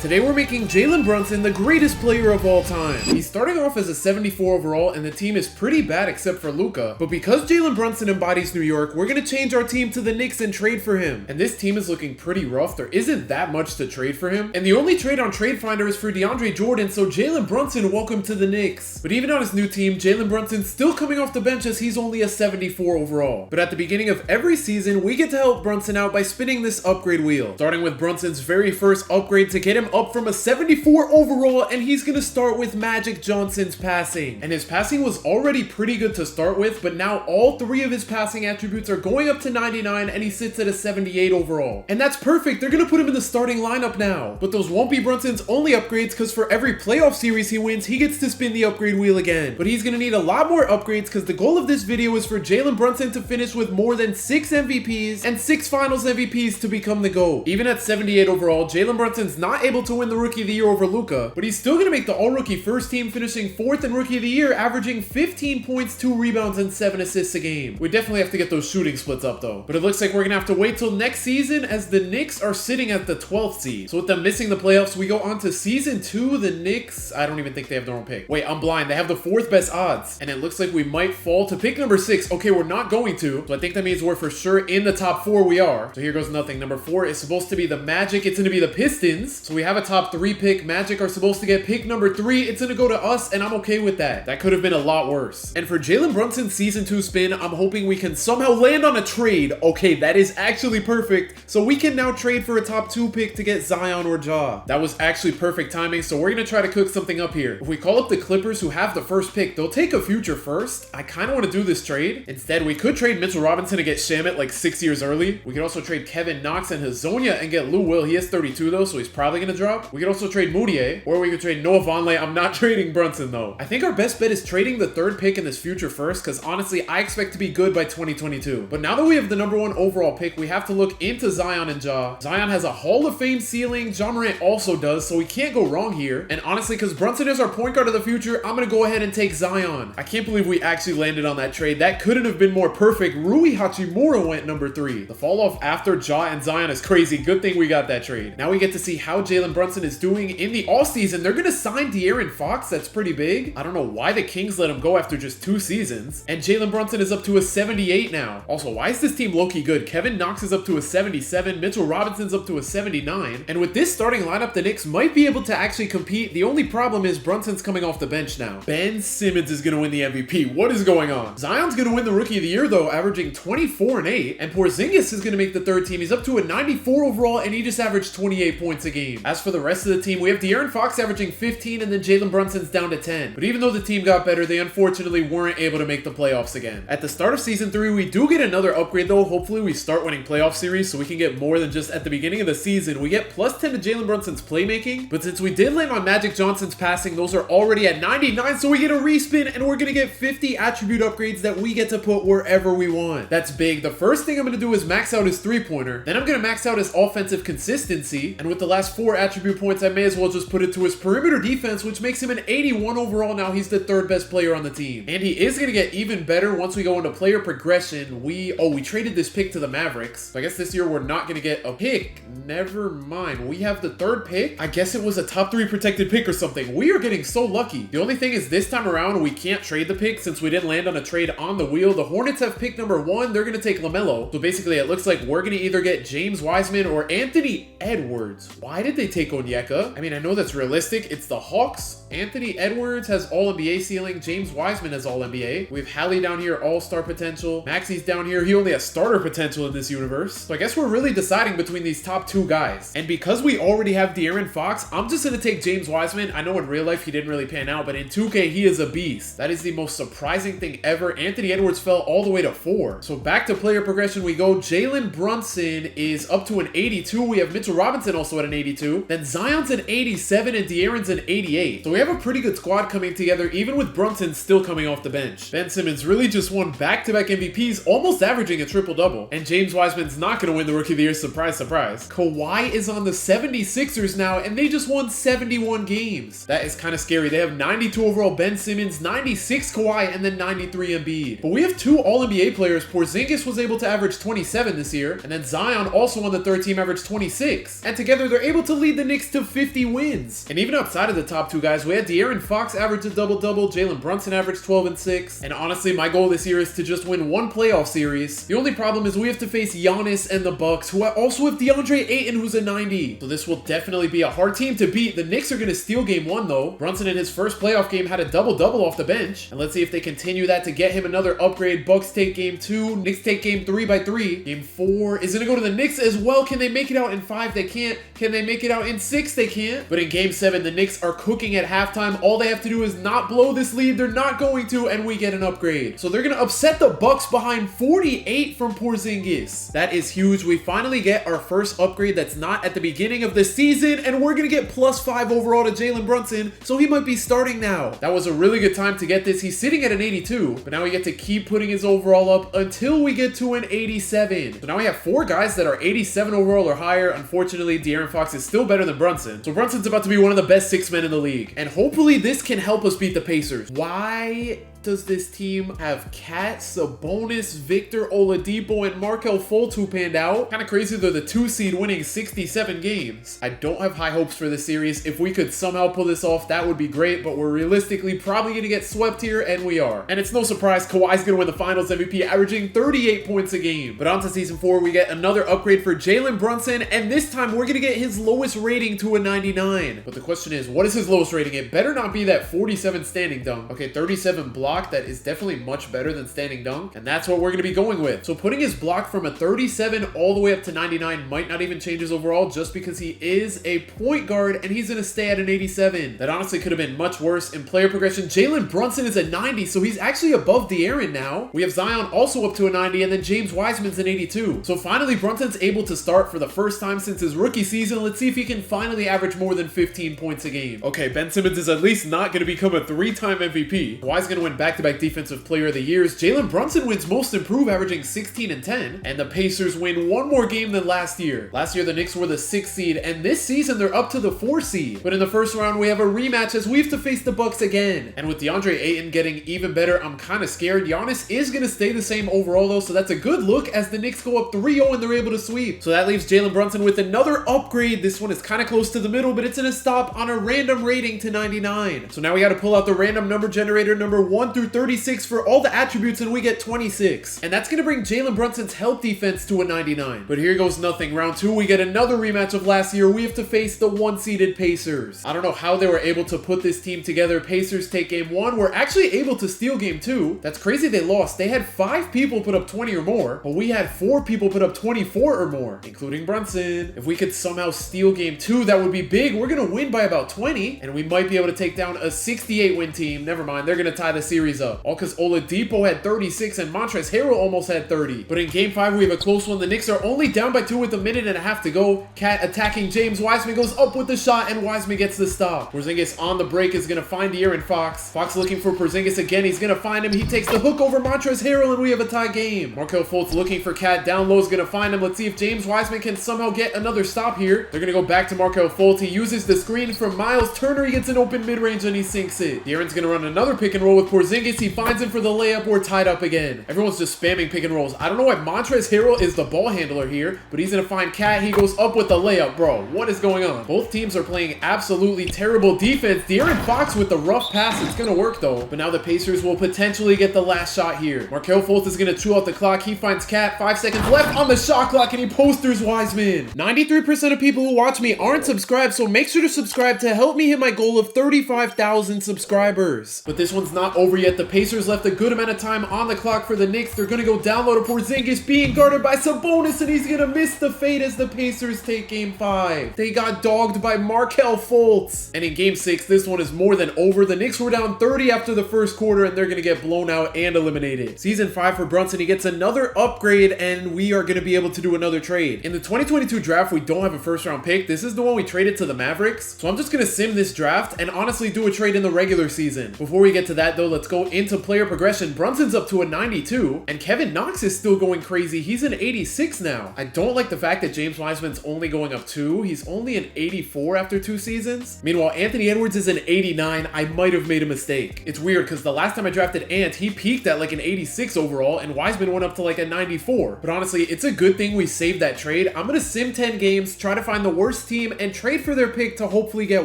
Today we're making Jalen Brunson the greatest player of all time. He's starting off as a 74 overall and the team is pretty bad except for Luka. But because Jalen Brunson embodies New York, we're going to change our team to the Knicks and trade for him. And this team is looking pretty rough. There isn't that much to trade for him. And the only trade on Trade Finder is for DeAndre Jordan, so Jalen Brunson, welcome to the Knicks. But even on his new team, Jalen Brunson's still coming off the bench as he's only a 74 overall. But at the beginning of every season, we get to help Brunson out by spinning this upgrade wheel. Starting with Brunson's very first upgrade to get him up from a 74 overall, and he's gonna start with Magic Johnson's passing. And his passing was already pretty good to start with, but now all three of his passing attributes are going up to 99 and he sits at a 78 overall. And that's perfect, they're gonna put him in the starting lineup now. But those won't be Brunson's only upgrades, because for every playoff series he wins, he gets to spin the upgrade wheel again. But he's gonna need a lot more upgrades because the goal of this video is for Jalen Brunson to finish with more than 6 MVPs and 6 Finals MVPs to become the GOAT. Even at 78 overall, Jalen Brunson's not able to win the Rookie of the Year over Luka, but he's still going to make the All-Rookie First Team, finishing 4th in Rookie of the Year, averaging 15 points, 2 rebounds, and 7 assists a game. We definitely have to get those shooting splits up though. But it looks like we're going to have to wait till next season as the Knicks are sitting at the 12th seed. So with them missing the playoffs, we go on to season 2. The Knicks, I don't even think they have their own pick. Wait, I'm blind. They have the 4th best odds. And it looks like we might fall to pick number 6. Okay, we're not going to. So I think that means we're for sure in the top 4 we are. So here goes nothing. Number 4 is supposed to be the Magic. It's going to be the Pistons. So we have a top 3 pick. Magic are supposed to get pick number 3. It's going to go to us, and I'm okay with that. That could have been a lot worse. And for Jalen Brunson's season 2 spin, I'm hoping we can somehow land on a trade. Okay, that is actually perfect. So we can now trade for a top 2 pick to get Zion or Ja. That was actually perfect timing, so we're going to try to cook something up here. If we call up the Clippers, who have the first pick, they'll take a future first. I kind of want to do this trade. Instead, we could trade Mitchell Robinson to get Shamet like 6 years early. We could also trade Kevin Knox and Hazonia and get Lou Will. He has 32 though, so he's probably going to drop. We could also trade Moutier, or we could trade Noah Vonleh. I'm not trading Brunson though. I think our best bet is trading the 3rd pick in this future first, because honestly, I expect to be good by 2022. But now that we have the number 1 overall pick, we have to look into Zion and Ja. Zion has a Hall of Fame ceiling. Ja Morant also does, so we can't go wrong here. And honestly, because Brunson is our point guard of the future, I'm going to go ahead and take Zion. I can't believe we actually landed on that trade. That couldn't have been more perfect. Rui Hachimura went number 3. The fall off after Ja and Zion is crazy. Good thing we got that trade. Now we get to see how Jalen Brunson is doing in the offseason. They're going to sign De'Aaron Fox. That's pretty big. I don't know why the Kings let him go after just 2 seasons. And Jalen Brunson is up to a 78 now. Also, why is this team low-key good? Kevin Knox is up to a 77. Mitchell Robinson's up to a 79. And with this starting lineup, the Knicks might be able to actually compete. The only problem is Brunson's coming off the bench now. Ben Simmons is going to win the MVP. What is going on? Zion's going to win the Rookie of the Year though, averaging 24 and 8. And Porzingis is going to make the 3rd team. He's up to a 94 overall and he just averaged 28 points a game. As for the rest of the team, we have De'Aaron Fox averaging 15 and then Jalen Brunson's down to 10. But even though the team got better, they unfortunately weren't able to make the playoffs again. At the start of season 3, we do get another upgrade though. Hopefully we start winning playoff series so we can get more than just at the beginning of the season. We get plus 10 to Jalen Brunson's playmaking, but since we did land on Magic Johnson's passing, those are already at 99, so we get a respin and we're gonna get 50 attribute upgrades that we get to put wherever we want. That's big. The first thing I'm gonna do is max out his 3-pointer, then I'm gonna max out his offensive consistency, and with the last 4 attribute points, I may as well just put it to his perimeter defense, which makes him an 81 overall. Now he's the 3rd best player on the team, and he is gonna get even better once we go into player progression. We traded this pick to the Mavericks, so I guess this year we're not gonna get a pick. Never mind, we have the 3rd pick. I guess it was a top 3 protected pick or something. We are getting so lucky. The only thing is this time around we can't trade the pick since we didn't land on a trade on the wheel. The Hornets have pick number 1. They're gonna take LaMelo, so basically it looks like we're gonna either get James Wiseman or Anthony Edwards. Why did they take Onyeka? I mean, I know that's realistic. It's the Hawks. Anthony Edwards has All-NBA ceiling. James Wiseman has All-NBA. We have Hallie down here, All-Star potential. Maxi's down here. He only has starter potential in this universe. So I guess we're really deciding between these top 2 guys. And because we already have De'Aaron Fox, I'm just going to take James Wiseman. I know in real life he didn't really pan out, but in 2K he is a beast. That is the most surprising thing ever. Anthony Edwards fell all the way to 4. So back to player progression we go. Jalen Brunson is up to an 82. We have Mitchell Robinson also at an 82. Then Zion's an 87 and De'Aaron's an 88. So we have a pretty good squad coming together, even with Brunson still coming off the bench. Ben Simmons really just won back-to-back MVPs, almost averaging a triple-double. And James Wiseman's not going to win the Rookie of the Year, surprise, surprise. Kawhi is on the 76ers now, and they just won 71 games. That is kind of scary. They have 92 overall Ben Simmons, 96 Kawhi, and then 93 Embiid. But we have 2 All-NBA players. Porzingis was able to average 27 this year, and then Zion also on the 3rd team averaged 26. And together they're able to lead lead the Knicks to 50 wins. And even outside of the top two guys, we had De'Aaron Fox average a double-double, Jalen Brunson averaged 12 and 6. And honestly, my goal this year is to just win one playoff series. The only problem is we have to face Giannis and the Bucks, who also have DeAndre Ayton, who's a 90. So this will definitely be a hard team to beat. The Knicks are going to steal game one, though. Brunson in his first playoff game had a double-double off the bench. And let's see if they continue that to get him another upgrade. Bucks take game 2. Knicks take game 3 by 3. Game 4 is going to go to the Knicks as well. Can they make it out in 5? They can't. Can they make it out in 6? They can't. But in game 7, the Knicks are cooking at halftime. All they have to do is not blow this lead. They're not going to, and we get an upgrade. So they're going to upset the Bucks behind 48 from Porzingis. That is huge. We finally get our first upgrade that's not at the beginning of the season, and we're going to get +5 overall to Jalen Brunson, so he might be starting now. That was a really good time to get this. He's sitting at an 82, but now we get to keep putting his overall up until we get to an 87. So now we have 4 guys that are 87 overall or higher. Unfortunately, De'Aaron Fox is still better than Brunson. So Brunson's about to be one of the best 6 men in the league. And hopefully this can help us beat the Pacers. Why does this team have Cat, Sabonis, Victor Oladipo, and Markelle Fultz who panned out? Kind of crazy they're the 2 seed winning 67 games. I don't have high hopes for this series. If we could somehow pull this off, that would be great, but we're realistically probably going to get swept here, and we are. And it's no surprise Kawhi's going to win the Finals MVP, averaging 38 points a game. But on to Season 4, we get another upgrade for Jalen Brunson, and this time we're going to get his lowest rating to a 99. But the question is, what is his lowest rating? It better not be that 47 standing dunk. Okay, 37 block. That is definitely much better than standing dunk, and that's what we're going to be going with. So putting his block from a 37 all the way up to 99 might not even change his overall, just because he is a point guard and he's going to stay at an 87. That honestly could have been much worse. In player progression, Jalen Brunson is a 90, so he's actually above De'Aaron now. We have Zion also up to a 90, and then James Wiseman's an 82. So finally Brunson's able to start for the first time since his rookie season. Let's see if he can finally average more than 15 points a game. Okay, Ben Simmons is at least not going to become a 3-time MVP. Kawhi's going to win back-to-back Defensive Player of the Years. Jalen Brunson wins Most Improved, averaging 16 and 10. And the Pacers win one more game than last year. Last year, the Knicks were the 6th seed, and this season, they're up to the 4th seed. But in the first round, we have a rematch as we have to face the Bucks again. And with DeAndre Ayton getting even better, I'm kind of scared. Giannis is going to stay the same overall, though, so that's a good look as the Knicks go up 3-0 and they're able to sweep. So that leaves Jalen Brunson with another upgrade. This one is kind of close to the middle, but it's going to stop on a random rating to 99. So now we got to pull out the random number generator number 1 through 36 for all the attributes, and we get 26. And that's going to bring Jalen Brunson's health defense to a 99. But here goes nothing. Round 2, we get another rematch of last year. We have to face the 1-seeded Pacers. I don't know how they were able to put this team together. Pacers take game 1. We're actually able to steal game 2. That's crazy they lost. They had 5 people put up 20 or more, but we had 4 people put up 24 or more, including Brunson. If we could somehow steal game 2, that would be big. We're going to win by about 20, and we might be able to take down a 68-win team. Never mind. They're going to tie the series up. All because Oladipo had 36 and Montrezl Harrell almost had 30. But in game 5, we have a close one. The Knicks are only down by 2 with 1.5 minutes to go. Cat attacking James. Wiseman goes up with the shot, and Wiseman gets the stop. Porzingis on the break is going to find De'Aaron Fox. Fox looking for Porzingis again. He's going to find him. He takes the hook over Montrezl Harrell, and we have a tie game. Markelle Fultz looking for Cat. Down low is going to find him. Let's see if James Wiseman can somehow get another stop here. They're going to go back to Markelle Fultz. He uses the screen from Miles Turner. He gets an open mid-range, and he sinks it. De'Aaron's going to run another pick and roll with Porzingis. He finds him for the layup. We're tied up again. Everyone's just spamming pick and rolls. I don't know why Montrezl Harrell is the ball handler here, but he's going to find Cat. He goes up with the layup. Bro, what is going on? Both teams are playing absolutely terrible defense. De'Aaron Fox with the rough pass. It's going to work, though. But now the Pacers will potentially get the last shot here. Markelle Fultz is going to chew out the clock. He finds Cat. 5 seconds left on the shot clock, and he posters Wiseman. 93% of people who watch me aren't subscribed, so make sure to subscribe to help me hit my goal of 35,000 subscribers. But this one's not over yet. The Pacers left a good amount of time on the clock for the Knicks. They're going to go down low to Porzingis, being guarded by Sabonis, and he's going to miss the fade as the Pacers take game 5. They got dogged by Markelle Fultz. And in game 6, this one is more than over. The Knicks were down 30 after the first quarter, and they're going to get blown out and eliminated. Season 5 for Brunson. He gets another upgrade, and we are going to be able to do another trade. In the 2022 draft, we don't have a first-round pick. This is the one we traded to the Mavericks. So I'm just going to sim this draft and honestly do a trade in the regular season. Before we get to that, though, let's let's go into player progression. Brunson's up to a 92, and Kevin Knox is still going crazy. He's an 86 now. I don't like the fact that James Wiseman's only going up 2. He's only an 84 after 2 seasons. Meanwhile, Anthony Edwards is an 89. I might have made a mistake. It's weird because the last time I drafted Ant, he peaked at like an 86 overall, and Wiseman went up to like a 94. But honestly, it's a good thing we saved that trade. I'm gonna sim 10 games, try to find the worst team, and trade for their pick to hopefully get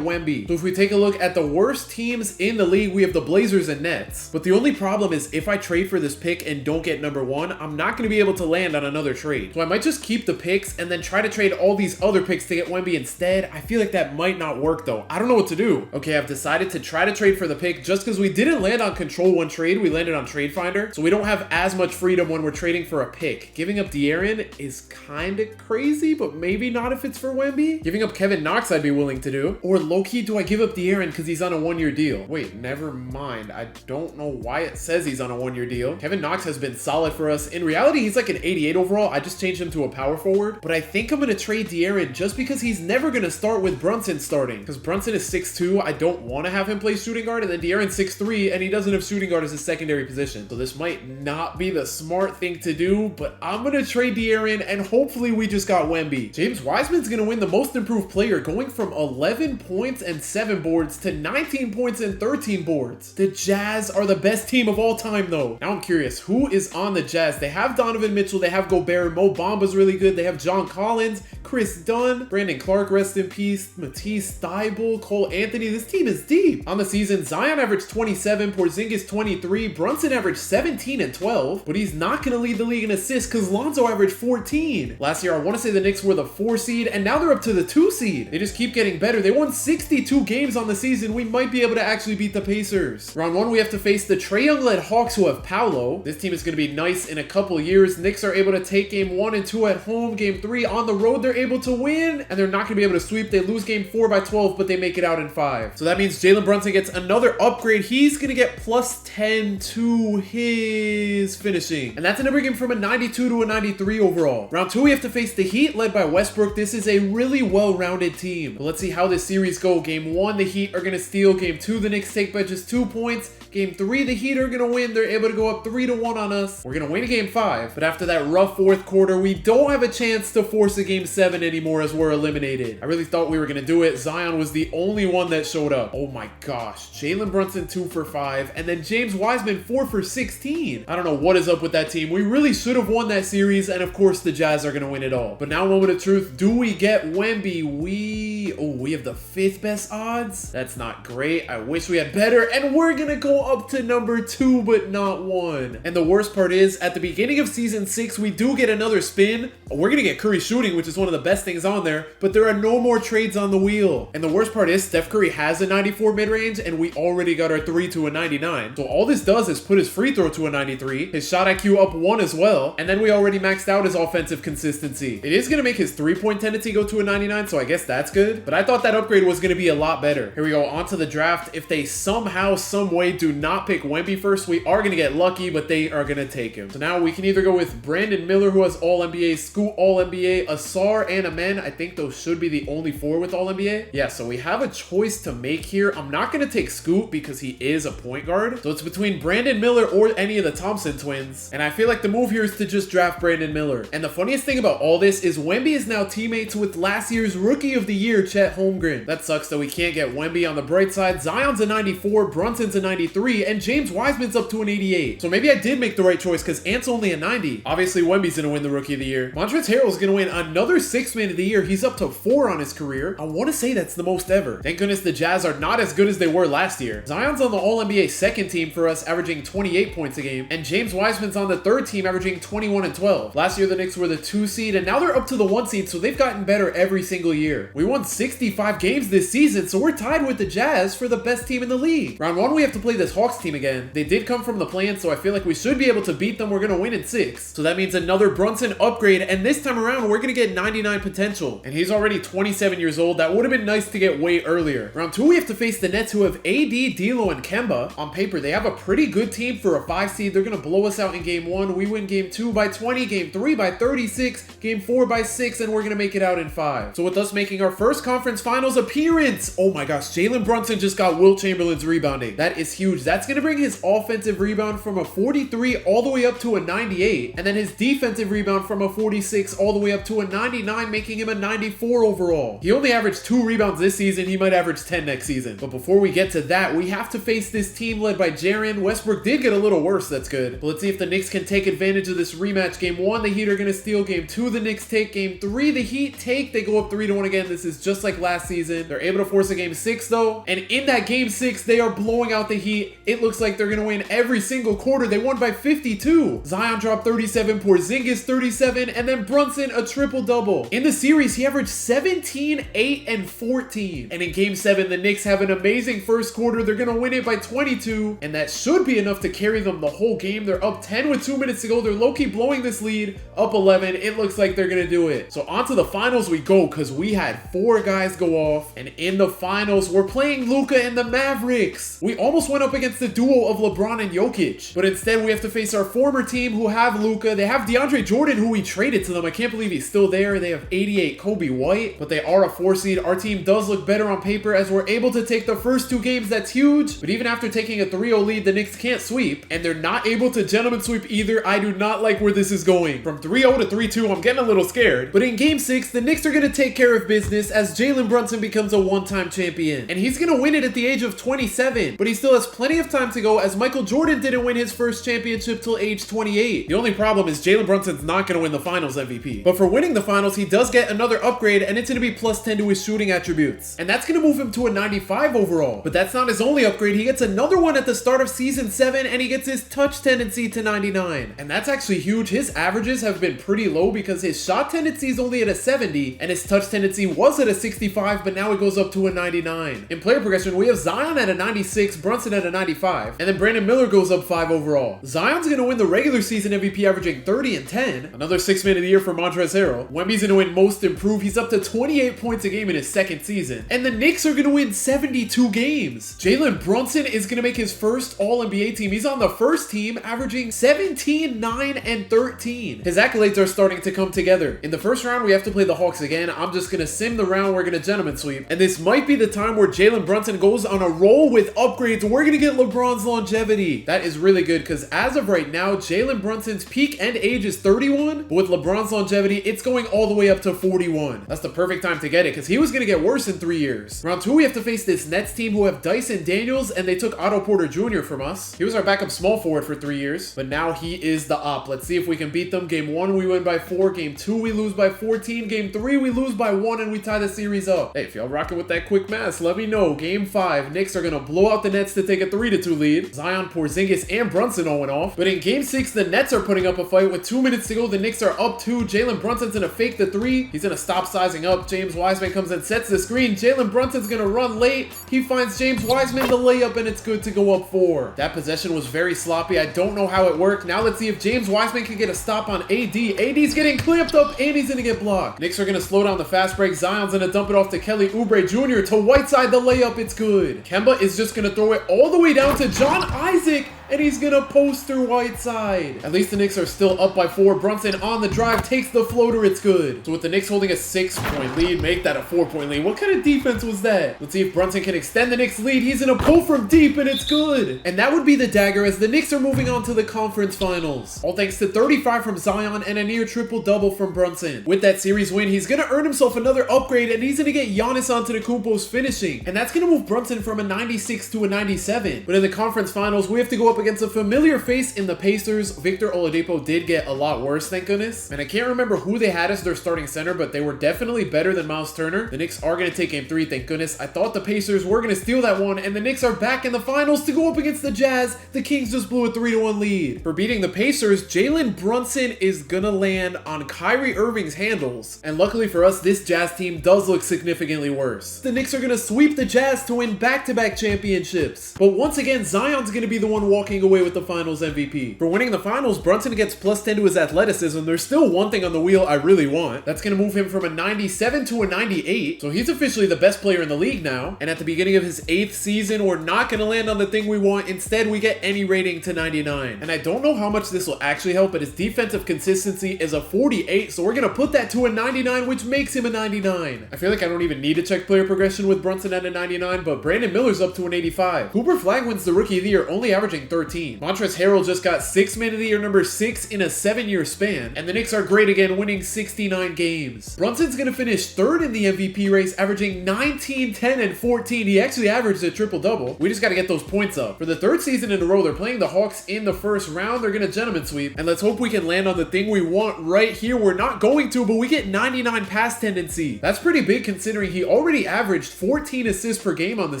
Wemby. So if we take a look at the worst teams in the league, we have the Blazers and Nets. But the only problem is if I trade for this pick and don't get number 1, I'm not gonna be able to land on another trade. So I might just keep the picks and then try to trade all these other picks to get Wemby instead. I feel like that might not work though. I don't know what to do. Okay, I've decided to try to trade for the pick just because we didn't land on Control 1 trade. We landed on Trade Finder. So we don't have as much freedom when we're trading for a pick. Giving up De'Aaron is kind of crazy, but maybe not if it's for Wemby. Giving up Kevin Knox I'd be willing to do. Or low-key, do I give up De'Aaron because he's on a 1-year deal? Wait, never mind. I don't know why it says he's on a 1-year deal. Kevin Knox has been solid for us. In reality, he's like an 88 overall. I just changed him to a power forward. But I think I'm going to trade De'Aaron just because he's never going to start with Brunson starting. Because Brunson is 6'2". I don't want to have him play shooting guard. And then De'Aaron's 6'3", and he doesn't have shooting guard as his secondary position. So this might not be the smart thing to do, but I'm going to trade De'Aaron, and hopefully we just got Wemby. James Wiseman's going to win the most improved player, going from 11 points and 7 boards to 19 points and 13 boards. The Jazz are the best team of all time though. Now I'm curious, who is on the Jazz? They have Donovan Mitchell, they have Gobert, Mo Bamba's really good, they have John Collins, Chris Dunn, Brandon Clark, rest in peace, Matisse Thybulle, Cole Anthony. This team is deep. On the season, Zion averaged 27, Porzingis 23, Brunson averaged 17 and 12, but he's not going to lead the league in assists because Lonzo averaged 14. Last year, I want to say the Knicks were the 4 seed, and now they're up to the 2 seed. They just keep getting better. They won 62 games on the season. We might be able to actually beat the Pacers. Round 1, we have to face the Trae Young-led Hawks, who have Paolo. This team is going to be nice in a couple years. Knicks are able to take game 1 and 2 at home. Game 3 on the road, they're able to win, and they're not going to be able to sweep. They lose game 4 by 12, but they make it out in 5. So that means Jalen Brunson gets another upgrade. He's going to get plus 10 to his finishing, and that's going to bring him from a 92 to a 93 overall. Round 2, we have to face the Heat, led by Westbrook. This is a really well-rounded team. But let's see how this series go. Game 1, the Heat are going to steal. Game 2, the Knicks take by just 2 points. Game 3, the Heat are going to win. They're able to go up 3-1 on us. We're going to win game 5, but after that rough 4th quarter, we don't have a chance to force a game 7 anymore as we're eliminated. I really thought we were going to do it. Zion was the only one that showed up. Oh my gosh. Jalen Brunson 2 for 5, and then James Wiseman 4 for 16. I don't know what is up with that team. We really should have won that series, and of course the Jazz are going to win it all. But now, moment of truth, do we get Wemby? We have the 5th best odds? That's not great. I wish we had better, and we're going to go up to number 2, but not 1. And the worst part is, at the beginning of season 6, we do get another spin. We're going to get Curry shooting, which is one of the best things on there, but there are no more trades on the wheel. And the worst part is, Steph Curry has a 94 mid-range, and we already got our 3 to a 99. So all this does is put his free throw to a 93, his shot IQ up 1 as well, and then we already maxed out his offensive consistency. It is going to make his 3-point tendency go to a 99, so I guess that's good, but I thought that upgrade was going to be a lot better. Here we go, on to the draft. If they somehow, some way do not pick Wemby first, we are going to get lucky, but they are going to take him. So now we can either go with Brandon Miller, who has All-NBA, Scoot All-NBA, Asar, and Amen. I think those should be the only 4 with All-NBA. Yeah, so we have a choice to make here. I'm not going to take Scoot because he is a point guard. So it's between Brandon Miller or any of the Thompson twins. And I feel like the move here is to just draft Brandon Miller. And the funniest thing about all this is Wemby is now teammates with last year's Rookie of the Year, Chet Holmgren. That sucks that we can't get Wemby. On the bright side, Zion's a 94, Brunson's a 93, and James Wiseman's up to an 88. So maybe I did make the right choice because Ant's only a 90. Obviously, Wemby's going to win the Rookie of the Year. Montrezl Harrell's going to win another 6th Man of the Year. He's up to 4 on his career. I want to say that's the most ever. Thank goodness the Jazz are not as good as they were last year. Zion's on the All-NBA 2nd team for us, averaging 28 points a game, and James Wiseman's on the 3rd team, averaging 21 and 12. Last year, the Knicks were the 2 seed, and now they're up to the 1 seed, so they've gotten better every single year. We won 65 games this season, so we're tied with the Jazz for the best team in the league. Round 1, we have to play this Hawks team again. They did come from the play-in, so I feel like we should be able to beat them. We're going to win in 6. So that means another Brunson upgrade, and this time around, we're going to get 99 potential. And he's already 27 years old. That would have been nice to get way earlier. Round 2, we have to face the Nets, who have AD, D'Lo, and Kemba. On paper, they have a pretty good team for a 5 seed. They're going to blow us out in game 1. We win game 2 by 20, game 3 by 36, game 4 by 6, and we're going to make it out in 5. So with us making our first first conference finals appearance. Oh my gosh, Jalen Brunson just got Wilt Chamberlain's rebounding. That is huge. That's going to bring his offensive rebound from a 43 all the way up to a 98, and then his defensive rebound from a 46 all the way up to a 99, making him a 94 overall. He only averaged 2 rebounds this season. He might average 10 next season. But before we get to that, we have to face this team led by Jaren. Westbrook did get a little worse. That's good. But let's see if the Knicks can take advantage of this rematch. Game 1, the Heat are going to steal. Game 2, the Knicks take. Game 3, the Heat take. They go up 3-1 again. This is just like last season. They're able to force a Game 6 though. And in that Game 6, they are blowing out the Heat. It looks like they're going to win every single quarter. They won by 52. Zion dropped 37, Porzingis 37, and then Brunson a triple-double. In the series, he averaged 17, 8, and 14. And in Game 7, the Knicks have an amazing first quarter. They're going to win it by 22, and that should be enough to carry them the whole game. They're up 10 with 2 minutes to go. They're low-key blowing this lead, up 11. It looks like they're going to do it. So on to the finals we go, because we had 4 guys go off, and in the finals, we're playing Luka and the Mavericks. We almost went up against the duo of LeBron and Jokic, but instead we have to face our former team who have Luka. They have DeAndre Jordan, who we traded to them. I can't believe he's still there. They have 88 Kobe White, but they are a 4 seed. Our team does look better on paper as we're able to take the first 2 games. That's huge, but even after taking a 3-0 lead, the Knicks can't sweep, and they're not able to gentleman sweep either. I do not like where this is going. From 3-0 to 3-2, I'm getting a little scared, but in Game 6, the Knicks are going to take care of business as Jalen Brunson becomes a one-time champion, and he's going to win it at the age of 27, but he still has plenty of time to go as Michael Jordan didn't win his first championship till age 28. The only problem is Jalen Brunson's not going to win the finals MVP, but for winning the finals, he does get another upgrade, and it's going to be plus 10 to his shooting attributes, and that's going to move him to a 95 overall. But that's not his only upgrade. He gets another one at the start of season 7, and he gets his touch tendency to 99, and that's actually huge. His averages have been pretty low because his shot tendency is only at a 70, and his touch tendency was at a 65, but now it goes up to a 99. In player progression, we have Zion at a 96, Brunson at a 95, and then Brandon Miller goes up 5 overall. Zion's going to win the regular season MVP, averaging 30 and 10. Another 6 man of the year for Montrezl Harrell. Wemby's going to win most improved. He's up to 28 points a game in his second season. And the Knicks are going to win 72 games. Jalen Brunson is going to make his first All-NBA team. He's on the first team, averaging 17, 9, and 13. His accolades are starting to come together. In the first round, we have to play the Hawks again. I'm just going to sim the round. We're going to gentleman sweep. And this might be the time where Jalen Brunson goes on a roll with upgrades. We're going to get LeBron's longevity. That is really good because as of right now, Jalen Brunson's peak end age is 31, but with LeBron's longevity, it's going all the way up to 41. That's the perfect time to get it because he was going to get worse in 3 years. Round 2, we have to face this Nets team who have Dyson Daniels, and they took Otto Porter Jr. from us. He was our backup small forward for 3 years, but now he is the op. Let's see if we can beat them. Game 1, we win by 4. Game 2, we lose by 14. Game 3, we lose by 1, and we tie the series up. Hey, if y'all rocking with that quick math, let me know. Game 5, Knicks are going to blow out the Nets to take a 3-2 lead. Zion, Porzingis, and Brunson all went off. But in Game 6, the Nets are putting up a fight. With 2 minutes to go, the Knicks are up 2. Jalen Brunson's going to fake the 3. He's going to stop sizing up. James Wiseman comes and sets the screen. Jalen Brunson's going to run late. He finds James Wiseman the layup, and it's good to go up 4. That possession was very sloppy. I don't know how it worked. Now let's see if James Wiseman can get a stop on AD. AD's getting clamped up, and he's going to get blocked. Knicks are going to slow down the fast break. Zion's going to dump it off to Kelly Oubre Jr. to Whiteside the layup. It's good. Kemba is just going to throw it all the way down to John Isaac, and he's gonna post through Whiteside. At least the Knicks are still up by 4. Brunson on the drive takes the floater. It's good. So with the Knicks holding a 6-point lead, make that a 4-point lead. What kind of defense was that? Let's see if Brunson can extend the Knicks lead. He's gonna pull from deep, and it's good. And that would be the dagger as the Knicks are moving on to the conference finals. All thanks to 35 from Zion and a near triple-double from Brunson. With that series win, he's gonna earn himself another upgrade, and he's gonna get Giannis Antetokounmpo's finishing. And that's gonna move Brunson from a 96 to a 97. But in the conference finals, we have to go up against a familiar face in the Pacers. Victor Oladipo did get a lot worse, thank goodness. And I can't remember who they had as their starting center, but they were definitely better than Miles Turner. The Knicks are going to take Game 3, thank goodness. I thought the Pacers were going to steal that one, and the Knicks are back in the finals to go up against the Jazz. The Kings just blew a 3-1 lead. For beating the Pacers, Jalen Brunson is going to land on Kyrie Irving's handles. And luckily for us, this Jazz team does look significantly worse. The Knicks are going to sweep the Jazz to win back-to-back championships. But once again, Zion's going to be the one walking walking away with the finals MVP. For winning the finals, Brunson gets +10 to his athleticism. There's still one thing on the wheel I really want. That's going to move him from a 97 to a 98. So he's officially the best player in the league now. And at the beginning of his 8th season, we're not going to land on the thing we want. Instead, we get any rating to 99. And I don't know how much this will actually help, but his defensive consistency is a 48. So we're going to put that to a 99, which makes him a 99. I feel like I don't even need to check player progression with Brunson at a 99, but Brandon Miller's up to an 85. Cooper Flagg wins the Rookie of the Year, only averaging 13. Montrezl Harrell just got 6th Man of the Year, number 6 in a 7-year span. And the Knicks are great again, winning 69 games. Brunson's going to finish 3rd in the MVP race, averaging 19, 10, and 14. He actually averaged a triple-double. We just got to get those points up. For the 3rd season in a row, they're playing the Hawks in the first round. They're going to gentleman sweep. And let's hope we can land on the thing we want right here. We're not going to, but we get 99 pass tendency. That's pretty big considering he already averaged 14 assists per game on the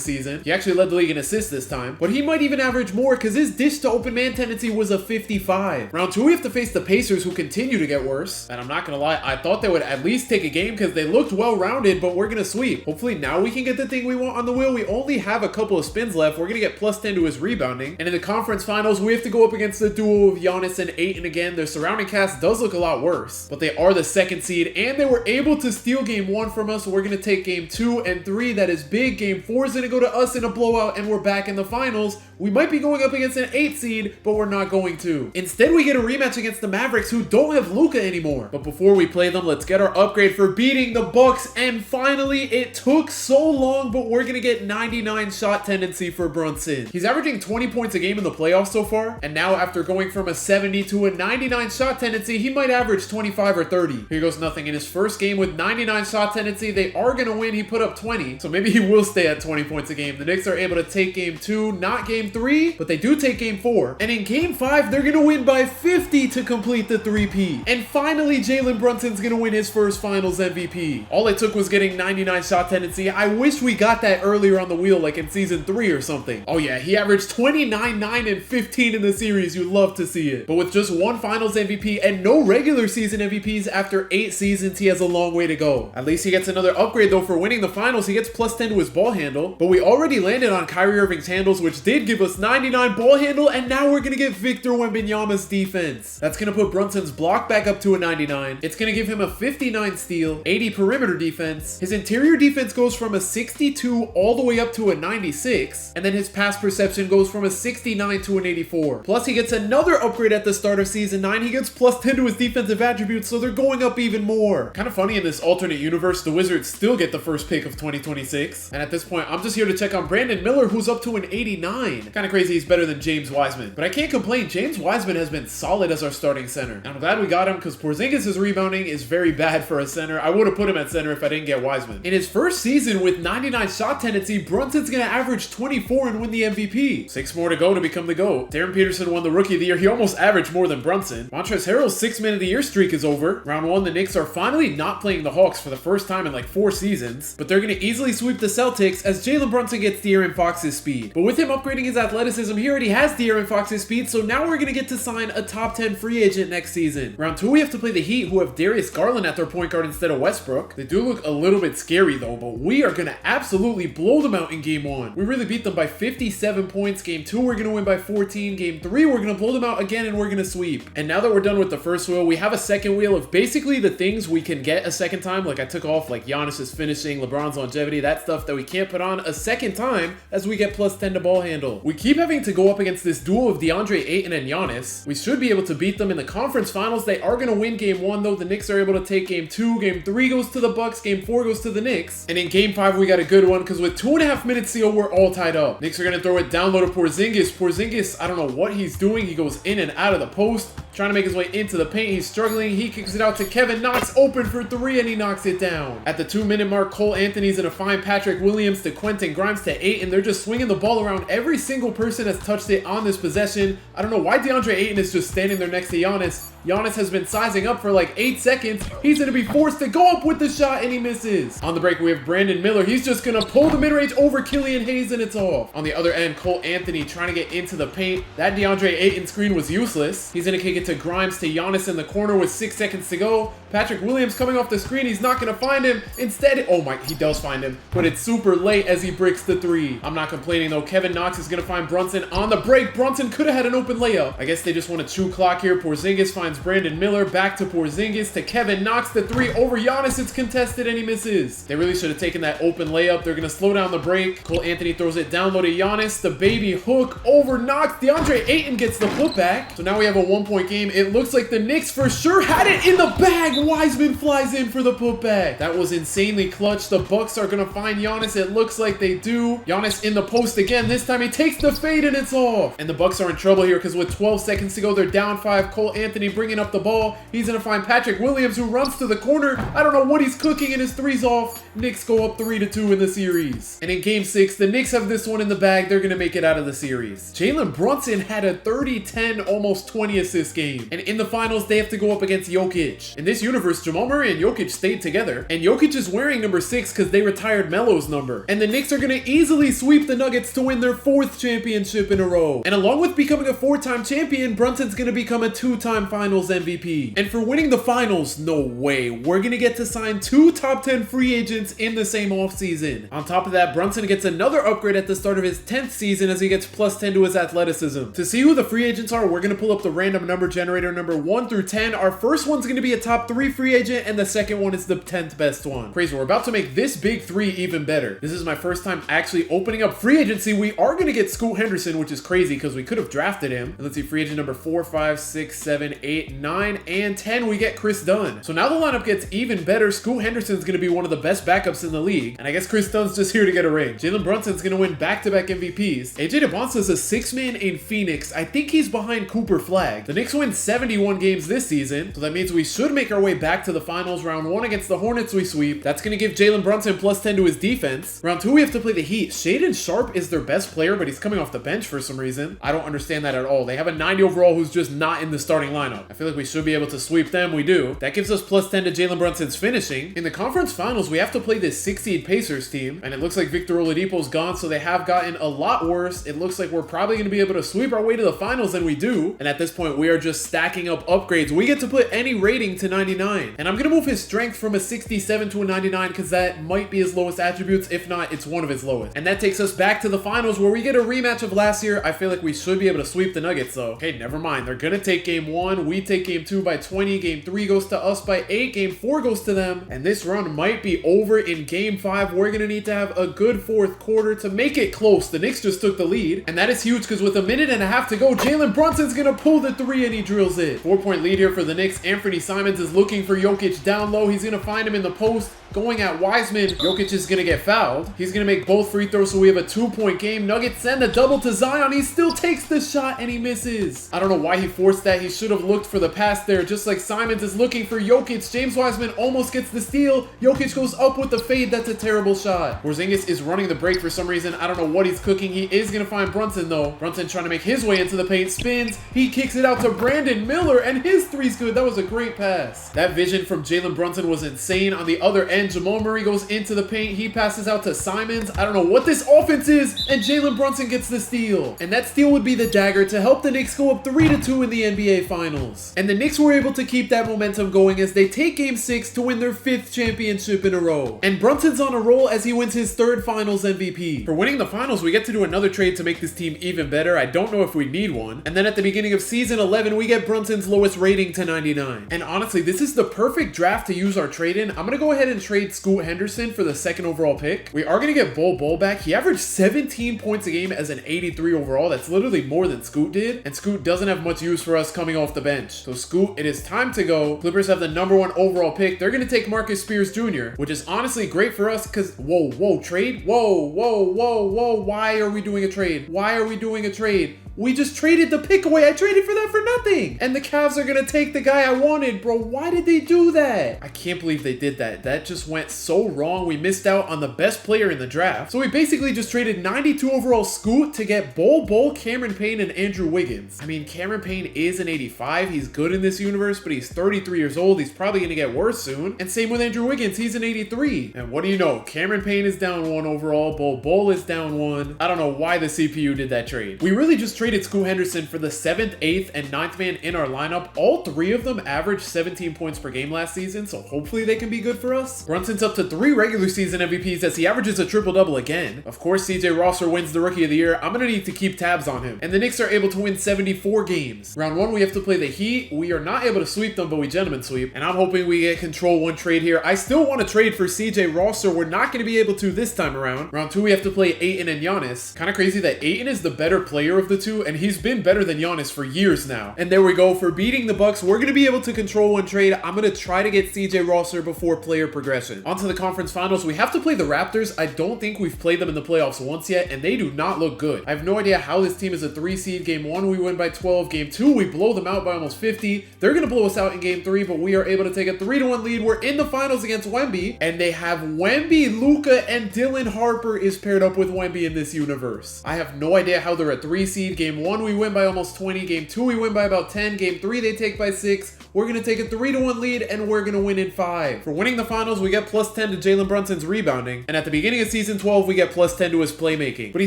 season. He actually led the league in assists this time, but he might even average more because his dish to open man tendency was a 55. Round 2, we have to face the Pacers, who continue to get worse. And I'm not going to lie, I thought they would at least take a game because they looked well-rounded, but we're going to sweep. Hopefully now we can get the thing we want on the wheel. We only have a couple of spins left. We're going to get +10 to his rebounding. And in the conference finals, we have to go up against the duo of Giannis and Ayton again. Their surrounding cast does look a lot worse, but they are the 2nd seed, and they were able to steal game 1 from us. So we're going to take game 2 and 3. That is big. Game 4 is going to go to us in a blowout, and we're back in the finals. We might be going up against an 8th seed, but we're not going to. Instead, we get a rematch against the Mavericks, who don't have Luka anymore. But before we play them, let's get our upgrade for beating the Bucks. And finally, it took so long, but we're going to get 99 shot tendency for Brunson. He's averaging 20 points a game in the playoffs so far. And now after going from a 70 to a 99 shot tendency, he might average 25 or 30. Here goes nothing. In his first game with 99 shot tendency, they are going to win. He put up 20. So maybe he will stay at 20 points a game. The Knicks are able to take game 2, not game 3, but they do take game 4. And in game 5, they're going to win by 50 to complete the 3-peat. And finally, Jalen Brunson's going to win his first finals MVP. All it took was getting 99 shot tendency. I wish we got that earlier on the wheel, like in season 3 or something. Oh yeah, he averaged 29, 9, and 15 in the series. You'd love to see it. But with just 1 finals MVP and no regular season MVPs after 8 seasons, he has a long way to go. At least he gets another upgrade though for winning the finals. He gets +10 to his ball handle. But we already landed on Kyrie Irving's handles, which did give us 99 ball handle, and now we're gonna get Victor Wembanyama's defense. That's gonna put Brunson's block back up to a 99. It's gonna give him a 59 steal, 80 perimeter defense. His interior defense goes from a 62 all the way up to a 96, and then his pass perception goes from a 69 to an 84. Plus he gets another upgrade at the start of season 9. He gets +10 to his defensive attributes, so they're going up even more. Kind of funny, in this alternate universe, the Wizards still get the first pick of 2026. And at this point, I'm just here to check on Brandon Miller, who's up to an 89. Kind of crazy he's better than James Wiseman. But I can't complain. James Wiseman has been solid as our starting center. And I'm glad we got him because Porzingis' rebounding is very bad for a center. I would have put him at center if I didn't get Wiseman. In his first season with 99 shot tendency, Brunson's going to average 24 and win the MVP. 6 more to go to become the GOAT. Darren Peterson won the Rookie of the Year. He almost averaged more than Brunson. Montrezl Harrell's 6 Man of the Year streak is over. Round 1, the Knicks are finally not playing the Hawks for the first time in like 4 seasons. But they're going to easily sweep the Celtics as Jalen Brunson gets De'Aaron Fox's speed. But with him upgrading his athleticism, he already has De'Aaron Fox's speed, so now we're going to get to sign a top 10 free agent next season. Round 2, we have to play the Heat, who have Darius Garland at their point guard instead of Westbrook. They do look a little bit scary though, but we are going to absolutely blow them out in game 1. We really beat them by 57 points. Game 2, we're going to win by 14. Game 3, we're going to blow them out again, and we're going to sweep. And now that we're done with the first wheel, we have a second wheel of basically the things we can get a second time. Like I took off like Giannis's finishing, LeBron's longevity, that stuff that we can't put on a second time as we get +10 to ball handle. We keep having to go up against this duo of DeAndre Ayton and Giannis. We should be able to beat them in the conference finals. They are going to win game 1 though. The Knicks are able to take game 2. Game 3 goes to the Bucks. Game 4 goes to the Knicks. And in game 5 we got a good one because with 2.5 minutes to go, we're all tied up. Knicks are going to throw it down low to Porzingis. Porzingis, I don't know what he's doing. He goes in and out of the post, trying to make his way into the paint. He's struggling. He kicks it out to Kevin Knox, open for 3, and he knocks it down. At the 2-minute mark, Cole Anthony's in a fine Patrick Williams to Quentin Grimes to 8, and they're just swinging the ball around. Every single person has touched it on this possession. I don't know why DeAndre Ayton is just standing there next to Giannis. Giannis has been sizing up for like 8 seconds. He's going to be forced to go up with the shot, and he misses. On the break, we have Brandon Miller. He's just going to pull the mid-range over Killian Hayes, and it's off. On the other end, Cole Anthony trying to get into the paint. That DeAndre Ayton screen was useless. He's going to kick it to Grimes to Giannis in the corner with 6 seconds to go. Patrick Williams coming off the screen. He's not going to find him. Instead, oh my, he does find him, but it's super late as he bricks the three. I'm not complaining though. Kevin Knox is going to find Brunson on the break. Brunson could have had an open layup. I guess they just want to chew clock here. Porzingis finds Brandon Miller. Back to Porzingis to Kevin Knox. The three over Giannis. It's contested and he misses. They really should have taken that open layup. They're going to slow down the break. Cole Anthony throws it down low to Giannis. The baby hook over Knox. DeAndre Ayton gets the putback. So now we have a 1-point game. It looks like the Knicks for sure had it in the bag. Wiseman flies in for the putback. That was insanely clutch. The Bucks are going to find Giannis. It looks like they do. Giannis in the post again. This time he takes the fade and it's off. And the Bucks are in trouble here because with 12 seconds to go, they're down 5. Cole Anthony bringing up the ball. He's going to find Patrick Williams who runs to the corner. I don't know what he's cooking and his three's off. Knicks go up 3-2 in the series. And in game 6, the Knicks have this one in the bag. They're going to make it out of the series. Jalen Brunson had a 30-10, almost 20 assist game. And in the finals, they have to go up against Jokic. In this universe, Jamal Murray and Jokic stayed together. And Jokic is wearing number 6 because they retired Melo's number. And the Knicks are going to easily sweep the Nuggets to win their 4th championship in a row. And along with becoming a 4-time champion, Brunson's going to become a 2-time finals MVP. And for winning the finals, no way. We're going to get to sign 2 top 10 free agents in the same offseason. On top of that, Brunson gets another upgrade at the start of his 10th season as he gets plus 10 to his athleticism. To see who the free agents are, we're going to pull up the random number generator number 1 through 10. Our first one's going to be a top 3 free agent and the second one is the 10th best one. Crazy, we're about to make this big 3 even better. This is my first time actually opening up free agency. We are going to get Scoot Henderson, which is crazy because we could have drafted him. And let's see, free agent number 4, 5, 6, 7, 8, 9, and 10, we get Chris Dunn. So now the lineup gets even better. Scoot Henderson's going to be one of the best backups in the league. And I guess Chris Dunn's just here to get a ring. Jalen Brunson's going to win back-to-back MVPs. AJ DeBonsa's a 6-man in Phoenix. I think he's behind Cooper Flagg. The Knicks win 71 games this season, so that means we should make our way back to the finals. Round 1 against the Hornets, we sweep. That's going to give Jalen Brunson plus 10 to his defense. Round 2, we have to play the Heat. Shaedon Sharpe is their best player, but he's coming off the bench for some reason. I don't understand that at all. They have a 90 overall who's just not in the starting lineup. I feel like we should be able to sweep them. We do. That gives us plus 10 to Jalen Brunson's finishing. In the conference finals, we have to play this 6-seed Pacers team, and it looks like Victor Oladipo's gone, so they have gotten a lot worse. It looks like we're probably going to be able to sweep our way to the finals, and we do. And at this point, we are just stacking up upgrades. We get to put any rating to 99. And I'm going to move his strength from a 67 to a 99 because that might be his lowest attributes. If not, it's one of his lowest. And that takes us back to the finals where we get a rematch of last year. I feel like we should be able to sweep the Nuggets, though. Okay, never mind. They're going to take game 1. We take game 2 by 20. Game 3 goes to us by 8. Game 4 goes to them. And this run might be over in game 5. We're going to need to have a good 4th quarter to make it close. The Knicks just took the lead. And that is huge because with a minute and a half to go, Jalen Brunson's going to pull the 3 and he drills it. 4-point lead here for the Knicks. Anthony Simons is looking for Jokic down low. He's going to find him in the post. Going at Wiseman. Jokic is going to get fouled. He's going to make both free throws, so we have a 2-point game. Nuggets send a double to Zion. He still takes the shot and he misses. I don't know why he forced that. He should have looked for the pass there, just like Simons is looking for Jokic. James Wiseman almost gets the steal. Jokic goes up with the fade. That's a terrible shot. Porzingis is running the break for some reason. I don't know what he's cooking. He is going to find Brunson, though. Brunson trying to make his way into the paint. Spins. He kicks it out to Brandon Miller, and his three's good. That was a great pass. That vision from Jalen Brunson was insane. On the other end, Jamal Murray goes into the paint. He passes out to Simons. I don't know what this offense is, and Jalen Brunson gets the steal. And that steal would be the dagger to help the Knicks go up 3-2 in the NBA Finals. And the Knicks were able to keep that momentum going as they take Game 6 to win their 5th championship in a row. And Brunson's on a roll as he wins his 3rd Finals MVP. For winning the Finals, we get to do another trade to make this team even better. I don't know if we need one. And then at the beginning of Season 11, we get Brunson's lowest rating to 99. And honestly, this is the perfect draft to use our trade in. I'm going to go ahead and trade Scoot Henderson for the 2nd overall pick. We are going to get Bol back. He averaged 17 points a game as an 83 overall. That's literally more than Scoot did. And Scoot doesn't have much use for us coming off the bench. So Scoot, it is time to go. Clippers have the number 1 overall pick. They're going to take Marcus Spears Jr., which is honestly great for us because, whoa, trade? Whoa. Why are we doing a trade? Why are we doing a trade? We just traded the pick away. I traded for that for nothing. And the Cavs are going to take the guy I wanted, bro. Why did they do that? I can't believe they did that. That just went so wrong. We missed out on the best player in the draft. So we basically just traded 92 overall Scoot to get Bol, Cameron Payne, and Andrew Wiggins. I mean, Cameron Payne is an 85. He's good in this universe, but he's 33 years old. He's probably going to get worse soon. And same with Andrew Wiggins. He's an 83. And what do you know? Cameron Payne is down 1 overall. Bol is down 1. I don't know why the CPU did that trade. We really just traded Scoot Henderson for the 7th, 8th, and 9th man in our lineup. All 3 of them averaged 17 points per game last season, so hopefully they can be good for us. Brunson's up to 3 regular season MVPs as he averages a triple-double again. Of course, CJ Rosser wins the Rookie of the Year. I'm going to need to keep tabs on him. And the Knicks are able to win 74 games. Round 1, we have to play the Heat. We are not able to sweep them, but we gentlemen sweep. And I'm hoping we get control 1 trade here. I still want to trade for CJ Rosser. We're not going to be able to this time around. Round 2, we have to play Ayton and Giannis. Kind of crazy that Ayton is the better player of the two, and he's been better than Giannis for years now. And there we go. For beating the Bucks, we're going to be able to control 1 trade. I'm going to try to get CJ Rosser before player progression. On to the conference finals. We have to play the Raptors. I don't think we've played them in the playoffs once yet, and they do not look good. I have no idea how this team is a 3 seed. Game 1, we win by 12. Game 2, we blow them out by almost 50. They're going to blow us out in game 3, but we are able to take a 3-1 lead. We're in the finals against Wemby, and they have Wemby, Luka, and Dylan Harper is paired up with Wemby in this universe. I have no idea how they're a 3 seed. Game 1, we win by almost 20. Game 2, we win by about 10. Game 3, they take by 6. We're going to take a 3-1 lead, and we're going to win in 5. For winning the finals, we get plus 10 to Jalen Brunson's rebounding, and at the beginning of season 12, we get plus 10 to his playmaking. But he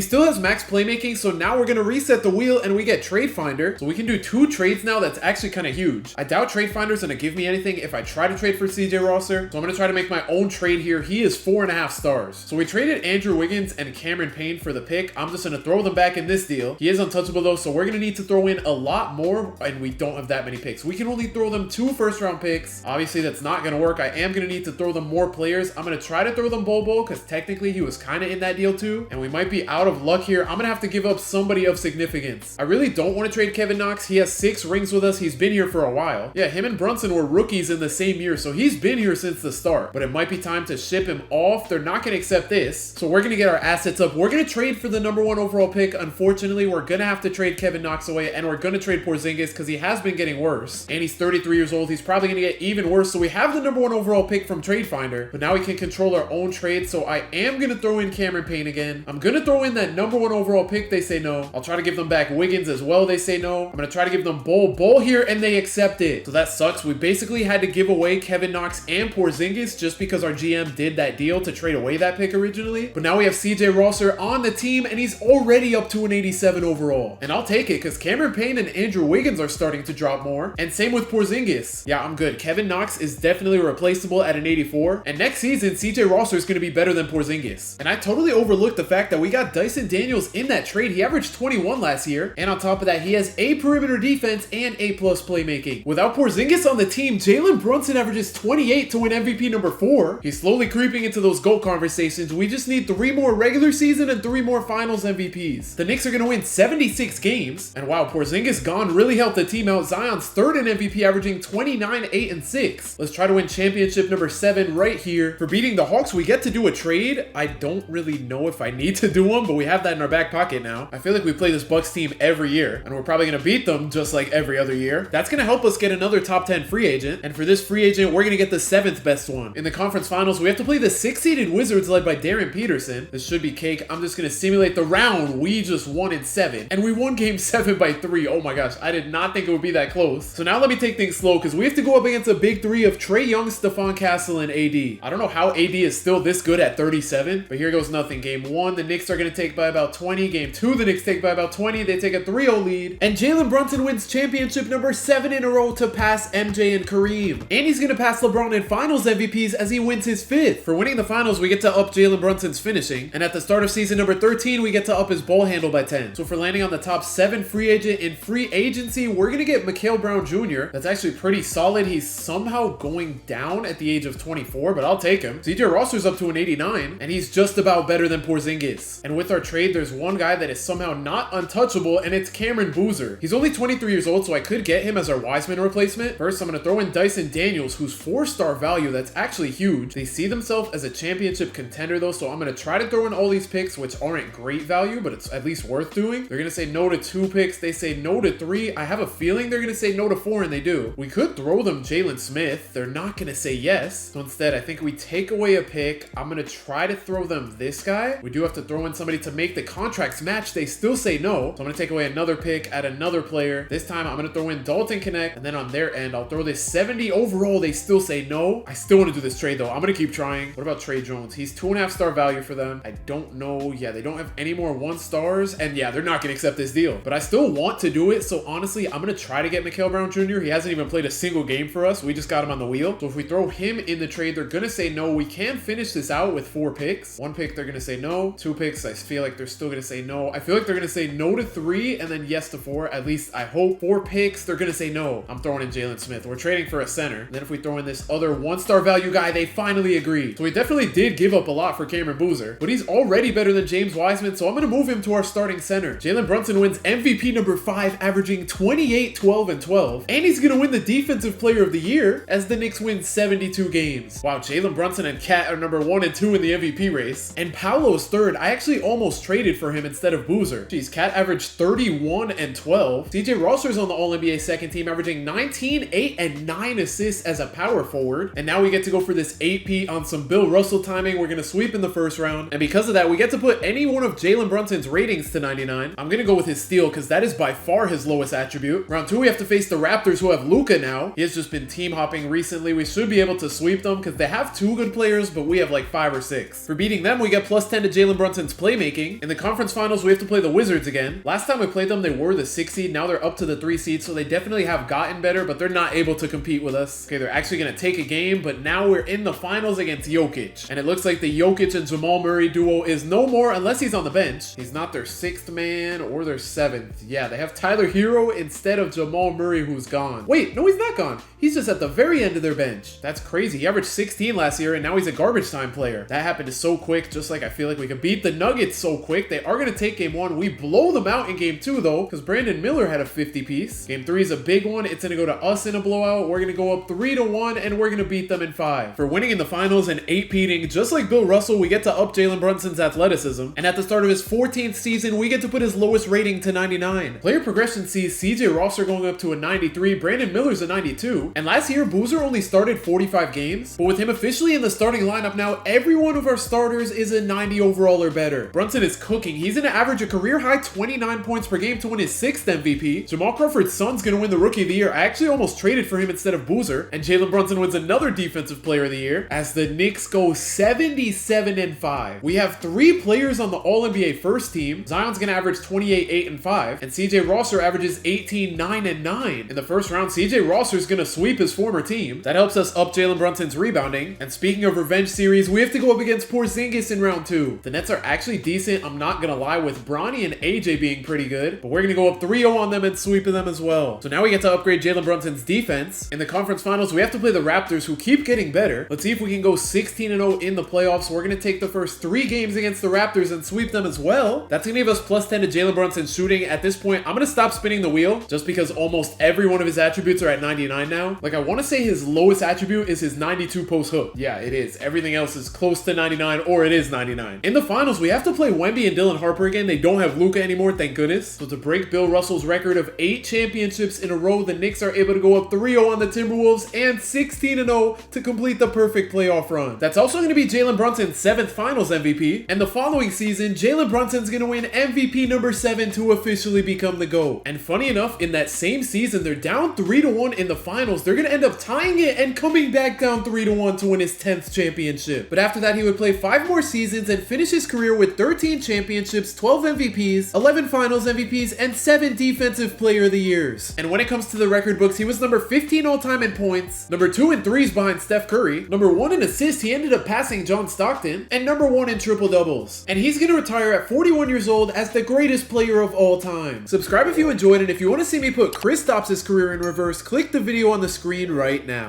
still has max playmaking, so now we're going to reset the wheel, and we get Trade Finder. So we can do 2 trades now. That's actually kind of huge. I doubt Trade Finder's going to give me anything if I try to trade for CJ Rosser, so I'm going to try to make my own trade here. He is 4.5 stars. So we traded Andrew Wiggins and Cameron Payne for the pick. I'm just going to throw them back in this deal. He is untouchable though, so we're going to need to throw in a lot more, and we don't have that many picks. We can only throw them 2 first-round picks. Obviously, that's not going to work. I am going to need to throw them more players. I'm going to try to throw them Bol because technically he was kind of in that deal too, and we might be out of luck here. I'm going to have to give up somebody of significance. I really don't want to trade Kevin Knox. He has 6 rings with us. He's been here for a while. Yeah, him and Brunson were rookies in the same year, so he's been here since the start, but it might be time to ship him off. They're not going to accept this, so we're going to get our assets up. We're going to trade for the #1 overall pick. Unfortunately, we're going to have to trade Kevin Knox away, and we're going to trade Porzingis because he has been getting worse, and he's 33 years old. He's probably going to get even worse, so we have the #1 overall pick from Trade Finder, but now we can control our own trade, so I am going to throw in Cameron Payne again. I'm going to throw in that #1 overall pick. They say no. I'll try to give them back Wiggins as well. They say no. I'm going to try to give them Bol here, and they accept it. So that sucks. We basically had to give away Kevin Knox and Porzingis just because our GM did that deal to trade away that pick originally. But now we have CJ Rosser on the team, and he's already up to an 87 overall. And I'll take it because Cameron Payne and Andrew Wiggins are starting to drop more. And same with Porzingis. Yeah, I'm good. Kevin Knox is definitely replaceable at an 84. And next season, CJ Rosser is going to be better than Porzingis. And I totally overlooked the fact that we got Dyson Daniels in that trade. He averaged 21 last year. And on top of that, he has A perimeter defense and A+ playmaking. Without Porzingis on the team, Jalen Brunson averages 28 to win MVP #4. He's slowly creeping into those GOAT conversations. We just need 3 more regular season and 3 more finals MVPs. The Knicks are going to win 76 games. And wow, Porzingis gone really helped the team out. Zion's 3rd in MVP, averaging 29, 8, and 6. Let's try to win championship #7 right here. For beating the Hawks, we get to do a trade. I don't really know if I need to do one, but we have that in our back pocket now. I feel like we play this Bucks team every year, and we're probably going to beat them just like every other year. That's going to help us get another top 10 free agent. And for this free agent, we're going to get the 7th best one. In the conference finals, we have to play the 6-seeded Wizards led by Darren Peterson. This should be cake. I'm just going to simulate the round. We just won in 7. And we won game 7 by 3. Oh my gosh. I did not think it would be that close. So now let me take things slow because we have to go up against a big 3 of Trae Young, Stephon Castle, and AD. I don't know how AD is still this good at 37, but here goes nothing. Game 1, the Knicks are going to take by about 20. Game 2, the Knicks take by about 20. They take a 3-0 lead. And Jalen Brunson wins championship #7 in a row to pass MJ and Kareem. And he's going to pass LeBron in finals MVPs as he wins his 5th. For winning the finals, we get to up Jalen Brunson's finishing. And at the start of season #13, we get to up his ball handle by 10. So for landing on the top 7 free agent in free agency, we're going to get Mikal Brown Jr. That's actually pretty solid. He's somehow going down at the age of 24, but I'll take him. CJ Rosser's up to an 89, and he's just about better than Porzingis. And with our trade, there's one guy that is somehow not untouchable, and it's Cameron Boozer. He's only 23 years old, so I could get him as our Wiseman replacement. First, I'm going to throw in Dyson Daniels, who's 4-star value. That's actually huge. They see themselves as a championship contender, though, so I'm going to try to throw in all these picks, which aren't great value, but it's at least worth doing. They're going to say no to 2 picks. They say no to 3. I have a feeling they're going to say no to 4, and they do. We could throw them Jalen Smith. They're not going to say yes. So instead, instead, I think we take away a pick. I'm going to try to throw them this guy. We do have to throw in somebody to make the contracts match. They still say no. So I'm going to take away another pick at another player. This time I'm going to throw in Dalton Connect. And then on their end, I'll throw this 70 overall. They still say no. I still want to do this trade though. I'm going to keep trying. What about Trey Jones? He's 2.5 star value for them. I don't know. Yeah, they don't have any more 1 stars. And yeah, they're not going to accept this deal. But I still want to do it. So honestly, I'm going to try to get Mikal Brown Jr. He hasn't even played a single game for us. We just got him on the wheel. So if we throw him in the trade, they're going to say no. We can finish this out with 4 picks. 1 pick, they're going to say no. 2 picks, I feel like they're still going to say no. I feel like they're going to say no to 3 and then yes to 4. At least I hope. 4 picks, they're going to say no. I'm throwing in Jalen Smith. We're trading for a center. And then if we throw in this other 1-star value guy, they finally agree. So we definitely did give up a lot for Cameron Boozer, but he's already better than James Wiseman, so I'm going to move him to our starting center. Jalen Brunson wins MVP number 5, averaging 28, 12, and 12. And he's going to win the Defensive Player of the Year as the Knicks win 72 games. Wow, Jalen Brunson and Cat are number 1 and 2 in the MVP race. And Paolo's 3rd. I actually almost traded for him instead of Boozer. Jeez, Cat averaged 31 and 12. CJ Rosser's on the All-NBA second team, averaging 19, 8, and 9 assists as a power forward. And now we get to go for this AP on some Bill Russell timing. We're going to sweep in the first round. And because of that, we get to put any one of Jalen Brunson's ratings to 99. I'm going to go with his steal because that is by far his lowest attribute. Round 2, we have to face the Raptors, who have Luka now. He has just been team hopping recently. We should be able to sweep them because they have 2 good players, but we have like 5 or 6. For beating them, we get plus 10 to Jalen Brunson's playmaking. In the conference finals, we have to play the Wizards again. Last time we played them, they were the 6 seed. Now they're up to the 3 seed, so they definitely have gotten better, but they're not able to compete with us. Okay, they're actually going to take a game, but now we're in the finals against Jokic. And it looks like the Jokic and Jamal Murray duo is no more unless he's on the bench. He's not their 6th man or their 7th. Yeah, they have Tyler Hero instead of Jamal Murray, who's gone. Wait, no, he's not gone. He's just at the very end of their bench. That's crazy. He averaged 16 last year, and now he's a garbage time player. That happened so quick, just like I feel like we could beat the Nuggets so quick. They are going to take game 1. We blow them out in game 2, though, because Brandon Miller had a 50-piece. Game 3 is a big one. It's going to go to us in a blowout. We're going to go up 3-1, and we're going to beat them in 5. For winning in the finals and 8-peating, just like Bill Russell, we get to up Jalen Brunson's athleticism. And at the start of his 14th season, we get to put his lowest rating to 99. Player progression sees CJ Rosser going up to a 93, Brandon Miller's a 92. And last year, Boozer only started 45 games, but with him officially in the starting lineup now, every one of our starters is a 90 overall or better. Brunson is cooking. He's going to average a career high 29 points per game to win his 6th MVP. Jamal Crawford's son's going to win the Rookie of the Year. I actually almost traded for him instead of Boozer. And Jalen Brunson wins another Defensive Player of the Year as the Knicks go 77 and 5. We have 3 players on the All-NBA first team. Zion's going to average 28, 8, and 5. And CJ Rosser averages 18, 9, and 9. In the first round, CJ Rosser is going to sweep his former team. That helps us up Jalen Brunson's rebounding. And speaking of revenge series, we have to go up against Porzingis in round 2. The Nets are actually decent, I'm not going to lie, with Bronny and AJ being pretty good. But we're going to go up 3-0 on them and sweeping them as well. So now we get to upgrade Jalen Brunson's defense. In the conference finals, we have to play the Raptors, who keep getting better. Let's see if we can go 16-0 in the playoffs. We're going to take the first 3 games against the Raptors and sweep them as well. That's going to give us plus 10 to Jalen Brunson's shooting. At this point, I'm going to stop spinning the wheel just because almost every one of his attributes are at 99 now. Like, I want to say his lowest attribute is his 92 post hook. Yeah, it is. Everything else is close to 99 or it is 99. In the finals, we have to play Wemby and Dylan Harper again. They don't have Luka anymore, thank goodness. So to break Bill Russell's record of 8 championships in a row, the Knicks are able to go up 3-0 on the Timberwolves and 16-0 to complete the perfect playoff run. That's also going to be Jalen Brunson's 7th finals MVP. And the following season, Jalen Brunson's going to win MVP number 7 to officially become the GOAT. And funny enough, in that same season, they're down 3-1 in the finals. They're going to end up tying it and coming back down 3-1 to win his 10th championship. But after that, he would play 5 more seasons and finish his career with 13 championships, 12 MVPs, 11 finals MVPs, and 7 Defensive Player of the Years. And when it comes to the record books, he was number 15 all-time in points, number 2 in threes behind Steph Curry, number 1 in assists, he ended up passing John Stockton, and number 1 in triple-doubles. And he's going to retire at 41 years old as the greatest player of all time. Subscribe if you enjoyed, and if you want to see me put Kristaps' career in reverse, click the video on the screen right now.